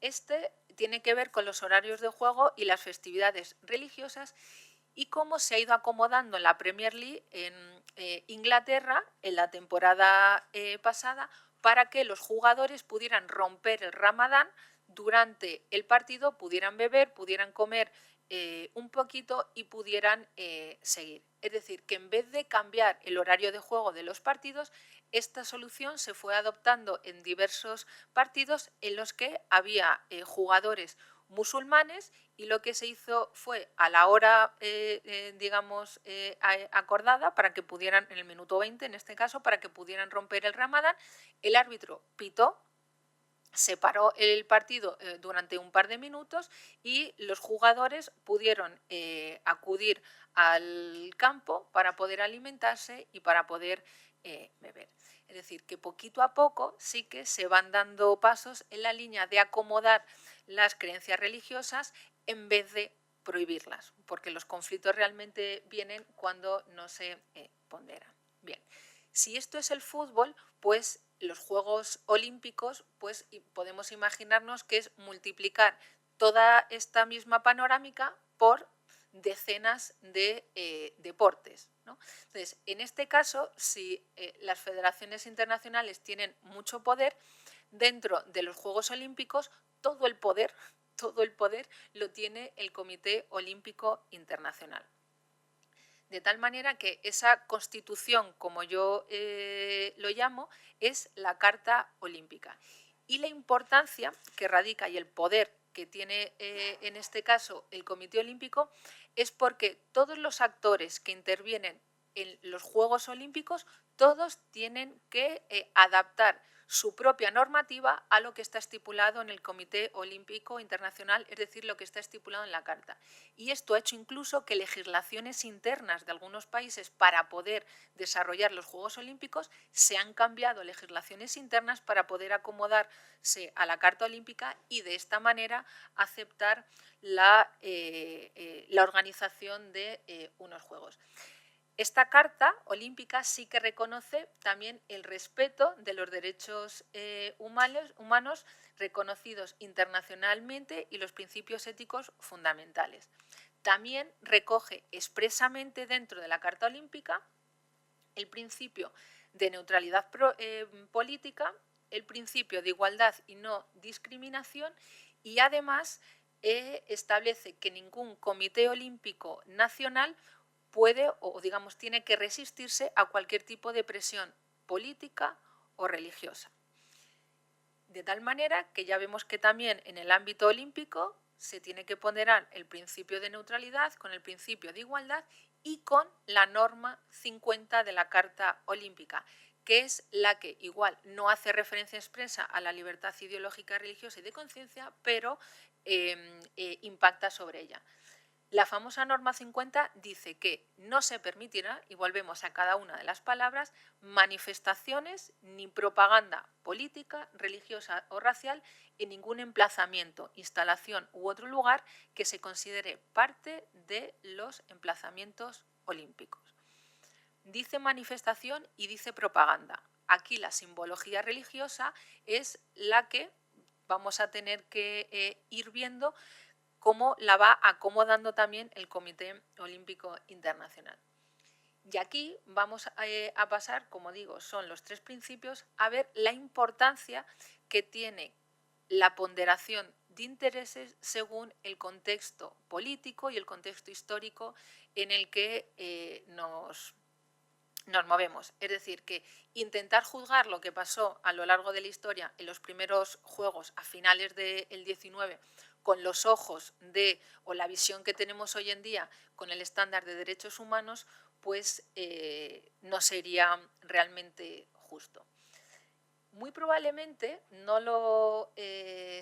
Este tiene que ver con los horarios de juego y las festividades religiosas, y cómo se ha ido acomodando en la Premier League en Inglaterra en la temporada pasada, para que los jugadores pudieran romper el Ramadán durante el partido, pudieran beber, pudieran comer un poquito y pudieran seguir. Es decir, que en vez de cambiar el horario de juego de los partidos, esta solución se fue adoptando en diversos partidos en los que había jugadores musulmanes y lo que se hizo fue a la hora, digamos, acordada, para que pudieran, en el minuto 20 en este caso, para que pudieran romper el Ramadán, el árbitro pitó, separó el partido durante un par de minutos y los jugadores pudieron acudir al campo para poder alimentarse y para poder beber. Es decir, que poquito a poco sí que se van dando pasos en la línea de acomodar las creencias religiosas en vez de prohibirlas, porque los conflictos realmente vienen cuando no se ponderan. Bien, si esto es el fútbol, pues los Juegos Olímpicos, pues podemos imaginarnos que es multiplicar toda esta misma panorámica por decenas de deportes, ¿no? Entonces, en este caso, si las federaciones internacionales tienen mucho poder, dentro de los Juegos Olímpicos, todo el poder lo tiene el Comité Olímpico Internacional. De tal manera que esa constitución, como yo lo llamo, es la Carta Olímpica. Y la importancia que radica y el poder que tiene en este caso el Comité Olímpico es porque todos los actores que intervienen en los Juegos Olímpicos, todos tienen que adaptar su propia normativa a lo que está estipulado en el Comité Olímpico Internacional, es decir, lo que está estipulado en la Carta. Y esto ha hecho incluso que legislaciones internas de algunos países para poder desarrollar los Juegos Olímpicos se han cambiado legislaciones internas para poder acomodarse a la Carta Olímpica y de esta manera aceptar la organización de unos Juegos. Esta Carta Olímpica sí que reconoce también el respeto de los derechos humanos reconocidos internacionalmente y los principios éticos fundamentales. También recoge expresamente dentro de la Carta Olímpica el principio de neutralidad política, el principio de igualdad y no discriminación y además establece que ningún comité olímpico nacional puede o digamos tiene que resistirse a cualquier tipo de presión política o religiosa. De tal manera que ya vemos que también en el ámbito olímpico se tiene que ponderar el principio de neutralidad con el principio de igualdad y con la norma 50 de la Carta Olímpica, que es la que igual no hace referencia expresa a la libertad ideológica, religiosa y de conciencia, pero impacta sobre ella. La famosa norma 50 dice que no se permitirá, y volvemos a cada una de las palabras, manifestaciones ni propaganda política, religiosa o racial en ningún emplazamiento, instalación u otro lugar que se considere parte de los emplazamientos olímpicos. Dice manifestación y dice propaganda. Aquí la simbología religiosa es la que vamos a tener que ir viendo cómo la va acomodando también el Comité Olímpico Internacional. Y aquí vamos a pasar, como digo, son los tres principios, a ver la importancia que tiene la ponderación de intereses según el contexto político y el contexto histórico en el que nos movemos. Es decir, que intentar juzgar lo que pasó a lo largo de la historia en los primeros Juegos a finales del 19 con los ojos o la visión que tenemos hoy en día con el estándar de derechos humanos, pues no sería realmente justo. Muy probablemente no lo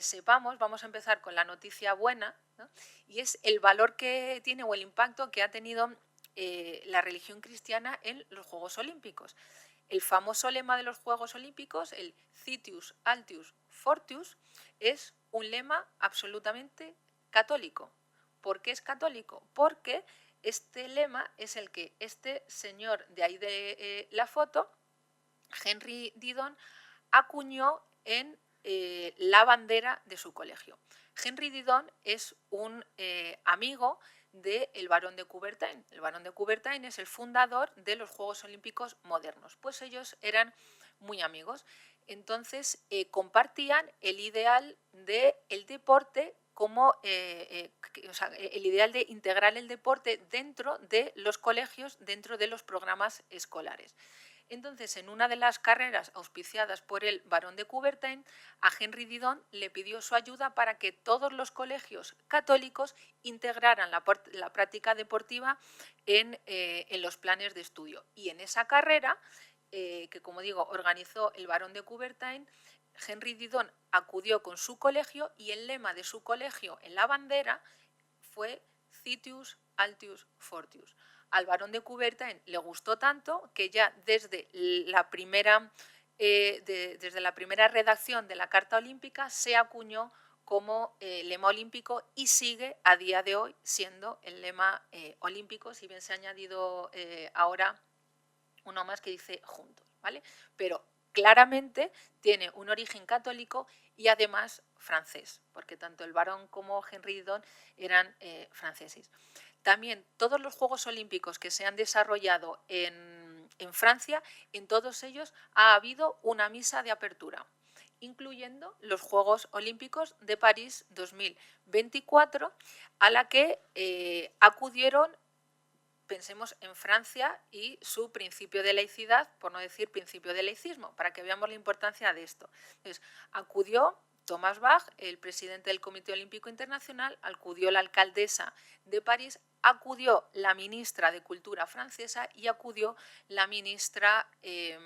sepamos, vamos a empezar con la noticia buena, ¿no? Y es el valor que tiene o el impacto que ha tenido la religión cristiana en los Juegos Olímpicos. El famoso lema de los Juegos Olímpicos, el Citius Altius Fortius, es un lema absolutamente católico. ¿Por qué es católico? Porque este lema es el que este señor de ahí de la foto, Henry Didon, acuñó en la bandera de su colegio. Henry Didon es un amigo del barón de Coubertin. El barón de Coubertin es el fundador de los Juegos Olímpicos modernos. Pues ellos eran muy amigos. Entonces compartían el ideal del deporte como el ideal de integrar el deporte dentro de los colegios, dentro de los programas escolares. Entonces, en una de las carreras auspiciadas por el barón de Coubertin, a Henry Didon le pidió su ayuda para que todos los colegios católicos integraran la práctica deportiva en los planes de estudio. Y en esa carrera, que como digo, organizó el barón de Coubertin, Henry Didon acudió con su colegio y el lema de su colegio en la bandera fue Citius Altius Fortius. Al barón de Coubertin le gustó tanto que ya desde la primera redacción de la Carta Olímpica se acuñó como lema olímpico y sigue a día de hoy siendo el lema olímpico, si bien se ha añadido ahora uno más que dice juntos, ¿vale? Pero claramente tiene un origen católico y además francés, porque tanto el barón como Henry Didon eran franceses. También todos los Juegos Olímpicos que se han desarrollado en Francia, en todos ellos ha habido una misa de apertura, incluyendo los Juegos Olímpicos de París 2024, a la que acudieron, pensemos en Francia y su principio de laicidad, por no decir principio de laicismo, para que veamos la importancia de esto. Entonces, acudió Thomas Bach, el presidente del Comité Olímpico Internacional, acudió la alcaldesa de París, acudió la ministra de Cultura francesa y acudió la ministra de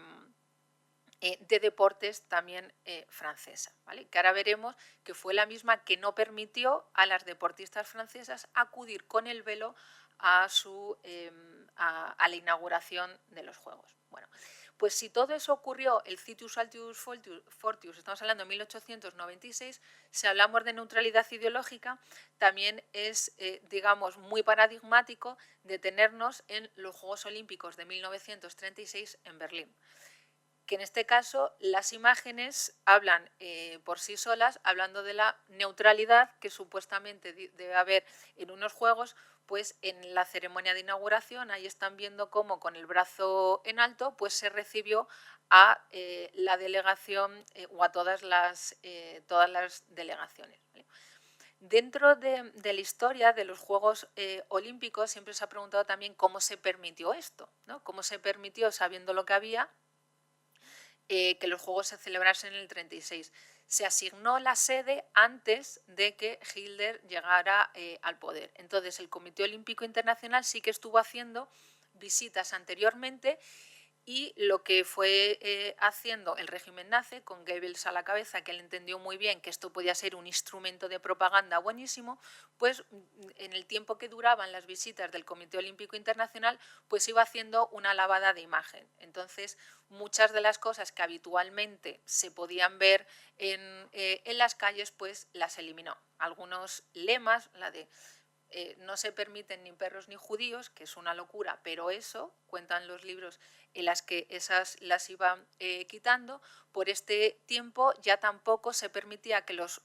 Deportes también francesa, ¿vale? Que ahora veremos que fue la misma que no permitió a las deportistas francesas acudir con el velo a la inauguración de los Juegos. Bueno, pues si todo eso ocurrió, el Citius Altius Fortius, estamos hablando de 1896, si hablamos de neutralidad ideológica, también es, digamos, muy paradigmático detenernos en los Juegos Olímpicos de 1936 en Berlín, que en este caso las imágenes hablan por sí solas, hablando de la neutralidad que supuestamente debe haber en unos juegos. Pues en la ceremonia de inauguración, ahí están viendo cómo con el brazo en alto pues se recibió a la delegación o a todas las delegaciones, ¿vale? Dentro de la historia de los Juegos Olímpicos siempre se ha preguntado también cómo se permitió esto, ¿no? Cómo se permitió, sabiendo lo que había, que los Juegos se celebrasen en el 36. Se asignó la sede antes de que Hitler llegara al poder. Entonces, el Comité Olímpico Internacional sí que estuvo haciendo visitas anteriormente y lo que fue haciendo el régimen nazi, con Goebbels a la cabeza, que él entendió muy bien que esto podía ser un instrumento de propaganda buenísimo, pues en el tiempo que duraban las visitas del Comité Olímpico Internacional, pues iba haciendo una lavada de imagen. Entonces, muchas de las cosas que habitualmente se podían ver en las calles, pues las eliminó. Algunos lemas, la de no se permiten ni perros ni judíos, que es una locura, pero eso, cuentan los libros en las que esas las iban quitando. Por este tiempo ya tampoco se permitía que los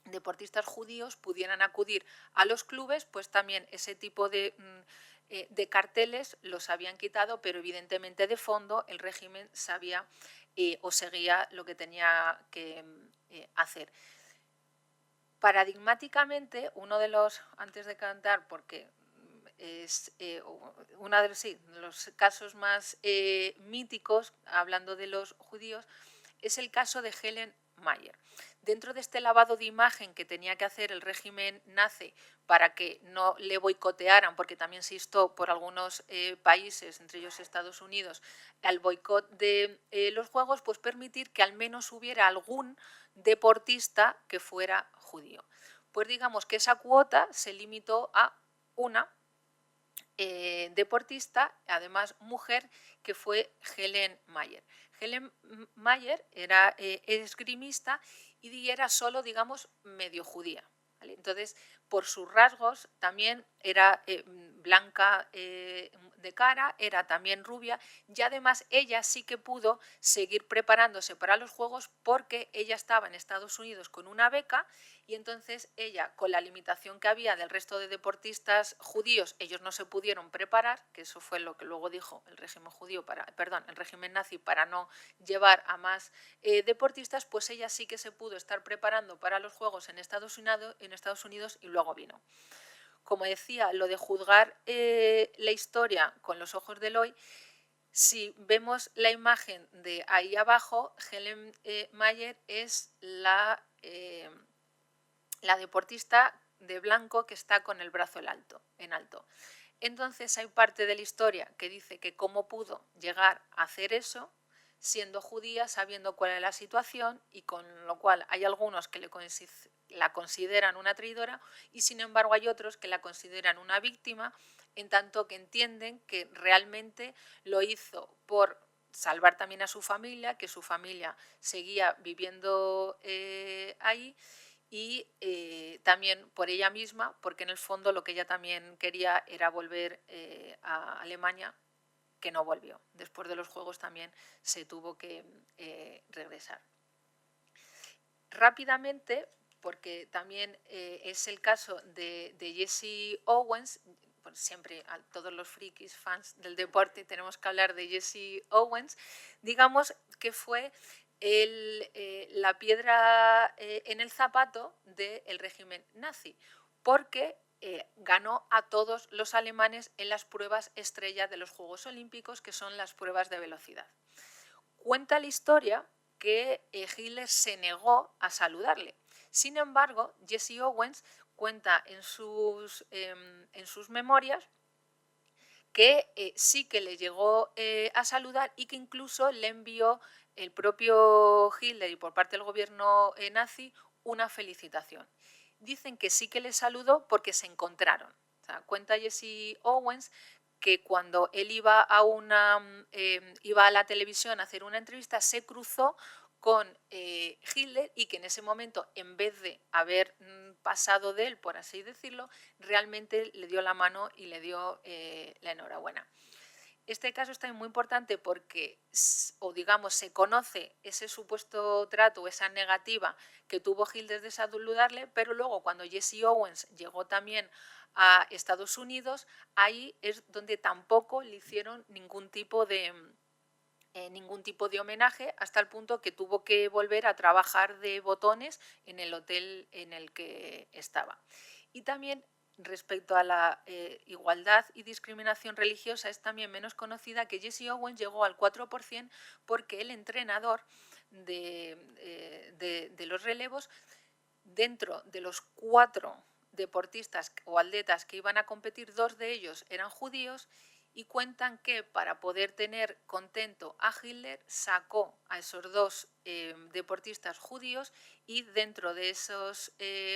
deportistas judíos pudieran acudir a los clubes, pues también ese tipo de carteles los habían quitado, pero evidentemente de fondo el régimen sabía o seguía lo que tenía que hacer. Paradigmáticamente, uno de los, antes de cantar, porque es uno de los casos más míticos, hablando de los judíos, es el caso de Helen Mayer. Dentro de este lavado de imagen que tenía que hacer el régimen nazi para que no le boicotearan, porque también se instó por algunos países, entre ellos Estados Unidos, al boicot de los Juegos, pues permitir que al menos hubiera algún deportista que fuera judío. Pues digamos que esa cuota se limitó a una deportista, además mujer, que fue Helen Mayer. Helen Mayer era esgrimista y era solo, digamos, medio judía, ¿vale? Entonces, por sus rasgos, también era blanca de cara, era también rubia y además ella sí que pudo seguir preparándose para los Juegos porque ella estaba en Estados Unidos con una beca y entonces ella, con la limitación que había del resto de deportistas judíos, ellos no se pudieron preparar, que eso fue lo que luego dijo el régimen el régimen nazi para no llevar a más deportistas, pues ella sí que se pudo estar preparando para los Juegos en Estados Unidos y luego vino. Como decía, lo de juzgar la historia con los ojos del hoy, Si vemos la imagen de ahí abajo, Helen Mayer es la deportista de blanco que está con el brazo en alto. Entonces hay parte de la historia que dice que cómo pudo llegar a hacer eso siendo judía, sabiendo cuál es la situación, y con lo cual hay algunos que la consideran una traidora y sin embargo hay otros que la consideran una víctima, en tanto que entienden que realmente lo hizo por salvar también a su familia, que su familia seguía viviendo ahí, y también por ella misma, porque en el fondo lo que ella también quería era volver a Alemania, que no volvió. Después de los Juegos también se tuvo que regresar. Rápidamente, porque también es el caso de Jesse Owens, pues siempre a todos los frikis, fans del deporte, tenemos que hablar de Jesse Owens, digamos que fue la piedra en el zapato del régimen nazi, porque ganó a todos los alemanes en las pruebas estrella de los Juegos Olímpicos, que son las pruebas de velocidad. Cuenta la historia que Hitler se negó a saludarle. Sin embargo, Jesse Owens cuenta en sus memorias que sí que le llegó a saludar y que incluso le envió el propio Hitler y por parte del gobierno nazi una felicitación. Dicen que sí que le saludó porque se encontraron. O sea, cuenta Jesse Owens que cuando él iba a la televisión a hacer una entrevista, se cruzó con Hitler y que en ese momento, en vez de haber pasado de él, por así decirlo, realmente le dio la mano y le dio la enhorabuena. Este caso está muy importante porque, o digamos, se conoce ese supuesto trato, esa negativa que tuvo Hitler de saludarle, pero luego cuando Jesse Owens llegó también a Estados Unidos, ahí es donde tampoco le hicieron ningún tipo de homenaje, hasta el punto que tuvo que volver a trabajar de botones en el hotel en el que estaba. Y también respecto a la igualdad y discriminación religiosa, es también menos conocida que Jesse Owens llegó al 4% porque el entrenador de los relevos, dentro de los 4 deportistas o atletas que iban a competir, 2 de ellos eran judíos, y cuentan que para poder tener contento a Hitler sacó a esos 2 deportistas judíos, y dentro de esos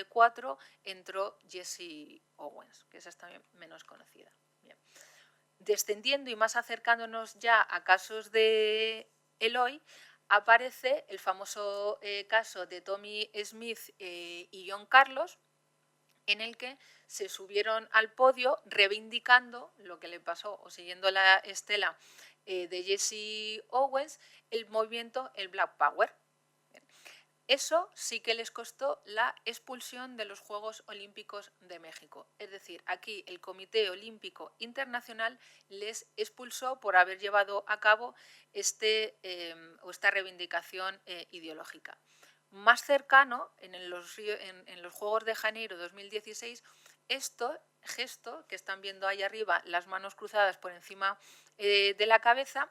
4 entró Jesse Owens, que esa es también menos conocida. Bien. Descendiendo y más acercándonos ya a casos de Eloy, aparece el famoso caso de Tommy Smith y John Carlos, en el que se subieron al podio reivindicando lo que le pasó, o siguiendo la estela de Jesse Owens, el movimiento, el Black Power. Eso sí que les costó la expulsión de los Juegos Olímpicos de México. Es decir, aquí el Comité Olímpico Internacional les expulsó por haber llevado a cabo esta reivindicación ideológica. Más cercano, en los Juegos de Janeiro 2016, gesto que están viendo ahí arriba, las manos cruzadas por encima de la cabeza,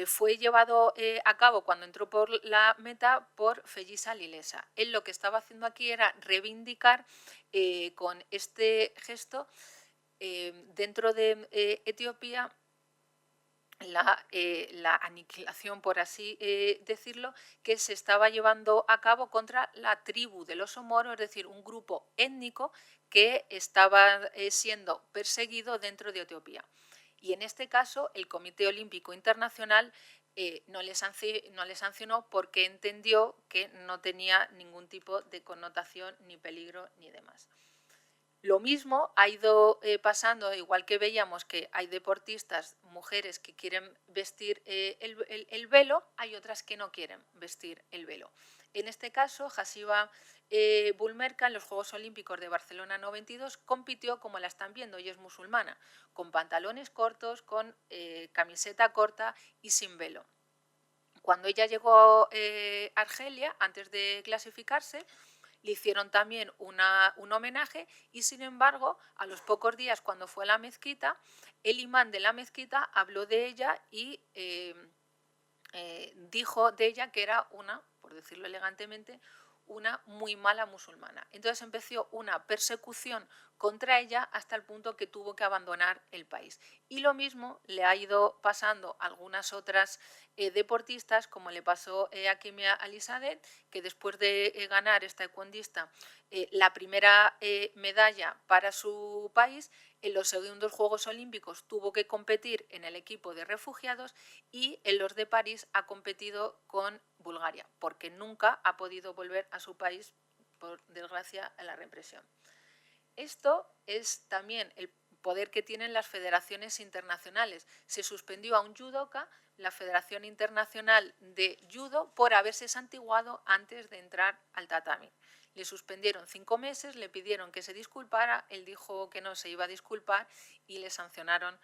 fue llevado a cabo cuando entró por la meta por Feyisa Lilesa. Él lo que estaba haciendo aquí era reivindicar con este gesto dentro de Etiopía la aniquilación, por así decirlo, que se estaba llevando a cabo contra la tribu de los Omoro, es decir, un grupo étnico que estaba siendo perseguido dentro de Etiopía. Y en este caso el Comité Olímpico Internacional no le sancionó porque entendió que no tenía ningún tipo de connotación, ni peligro, ni demás. Lo mismo ha ido pasando, igual que veíamos que hay deportistas, mujeres que quieren vestir el velo, hay otras que no quieren vestir el velo. En este caso, Hasiba Bulmerka en los Juegos Olímpicos de Barcelona 92 compitió como la están viendo, y es musulmana, con pantalones cortos, con camiseta corta y sin velo. Cuando ella llegó a Argelia, antes de clasificarse, le hicieron también un homenaje y, sin embargo, a los pocos días, cuando fue a la mezquita, el imán de la mezquita habló de ella y dijo de ella que era una, por decirlo elegantemente, una muy mala musulmana. Entonces empezó una persecución contra ella hasta el punto que tuvo que abandonar el país. Y lo mismo le ha ido pasando a algunas otras deportistas, como le pasó a Kimia Alizadeh, que después de ganar esta taekwondista la primera medalla para su país, en los segundos Juegos Olímpicos tuvo que competir en el equipo de refugiados y en los de París ha competido con Bulgaria, porque nunca ha podido volver a su país, por desgracia, a la represión. Esto es también el poder que tienen las federaciones internacionales. Se suspendió a un judoka la Federación Internacional de Judo por haberse santiguado antes de entrar al tatami. Le suspendieron 5 meses, le pidieron que se disculpara, él dijo que no se iba a disculpar y le sancionaron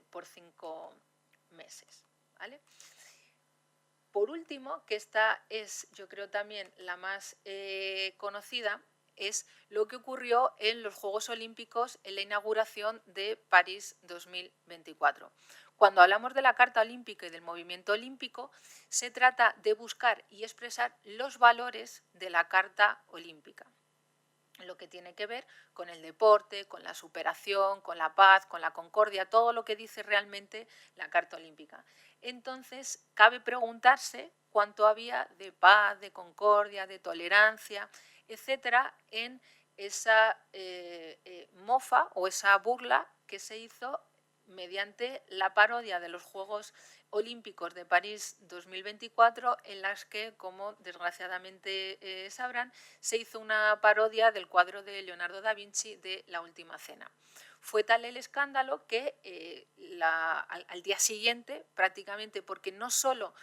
por 5 meses. ¿Vale? Por último, que esta es, yo creo, también la más conocida, es lo que ocurrió en los Juegos Olímpicos en la inauguración de París 2024. Cuando hablamos de la Carta Olímpica y del movimiento olímpico, se trata de buscar y expresar los valores de la Carta Olímpica, lo que tiene que ver con el deporte, con la superación, con la paz, con la concordia, todo lo que dice realmente la Carta Olímpica. Entonces, cabe preguntarse cuánto había de paz, de concordia, de tolerancia, etcétera, en esa mofa o esa burla que se hizo mediante la parodia de los Juegos Olímpicos de París 2024, en las que, como desgraciadamente sabrán, se hizo una parodia del cuadro de Leonardo da Vinci de La Última Cena. Fue tal el escándalo que al día siguiente, prácticamente, porque no solo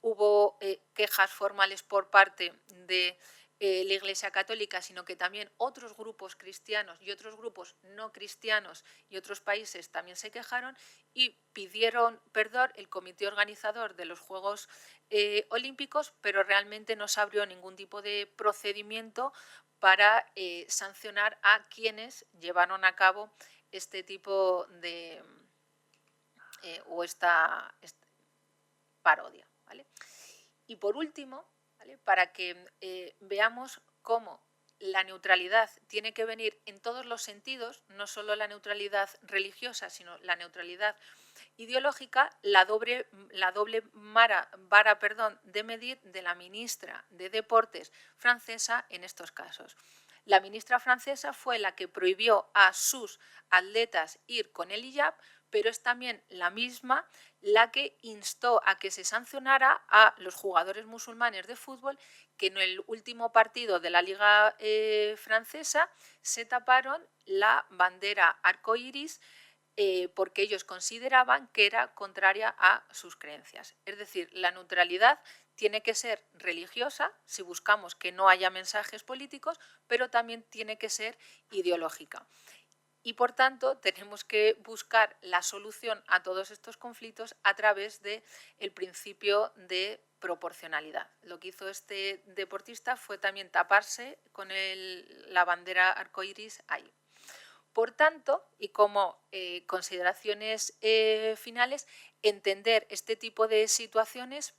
hubo quejas formales por parte de la Iglesia Católica, sino que también otros grupos cristianos y otros grupos no cristianos y otros países también se quejaron y pidieron perdón el comité organizador de los Juegos Olímpicos, pero realmente no se abrió ningún tipo de procedimiento para sancionar a quienes llevaron a cabo este tipo de o esta parodia. ¿Vale? Y por último, ¿vale?, para que veamos cómo la neutralidad tiene que venir en todos los sentidos, no solo la neutralidad religiosa, sino la neutralidad ideológica, la doble vara de medir de la ministra de Deportes francesa en estos casos. La ministra francesa fue la que prohibió a sus atletas ir con el hijab, pero es también la misma la que instó a que se sancionara a los jugadores musulmanes de fútbol que en el último partido de la Liga francesa se taparon la bandera arcoíris porque ellos consideraban que era contraria a sus creencias. Es decir, la neutralidad tiene que ser religiosa, si buscamos que no haya mensajes políticos, pero también tiene que ser ideológica. Y, por tanto, tenemos que buscar la solución a todos estos conflictos a través del principio de proporcionalidad. Lo que hizo este deportista fue también taparse con la bandera arcoíris ahí. Por tanto, y como consideraciones finales, entender este tipo de situaciones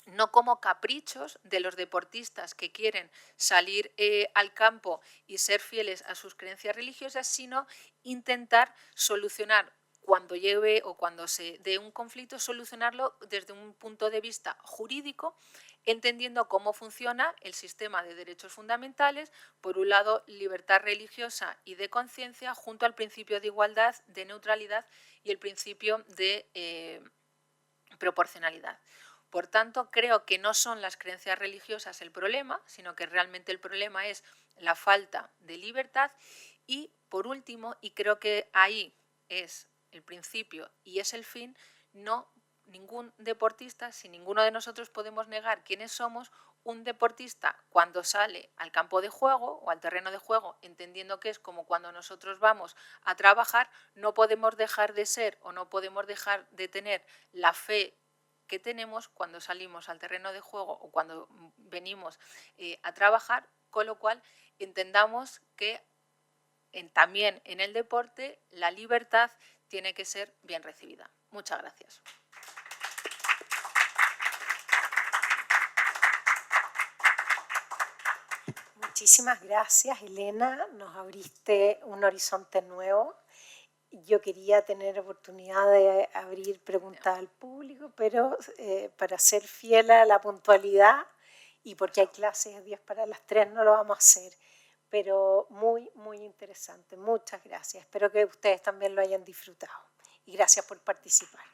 no como caprichos de los deportistas que quieren salir al campo y ser fieles a sus creencias religiosas, sino intentar solucionar cuando lleve o cuando se dé un conflicto, solucionarlo desde un punto de vista jurídico, entendiendo cómo funciona el sistema de derechos fundamentales, por un lado libertad religiosa y de conciencia, junto al principio de igualdad, de neutralidad y el principio de proporcionalidad. Por tanto, creo que no son las creencias religiosas el problema, sino que realmente el problema es la falta de libertad. Y, por último, y creo que ahí es el principio y es el fin, ningún deportista, si ninguno de nosotros podemos negar quiénes somos, un deportista cuando sale al campo de juego o al terreno de juego, entendiendo que es como cuando nosotros vamos a trabajar, no podemos dejar de ser o no podemos dejar de tener la fe que tenemos cuando salimos al terreno de juego o cuando venimos a trabajar, con lo cual entendamos que también en el deporte la libertad tiene que ser bien recibida. Muchas gracias. Muchísimas gracias, Elena. Nos abriste un horizonte nuevo. Yo quería tener oportunidad de abrir preguntas al público, pero para ser fiel a la puntualidad y porque hay clases a 10 para las 3 no lo vamos a hacer. Pero muy, muy interesante. Muchas gracias. Espero que ustedes también lo hayan disfrutado. Y gracias por participar.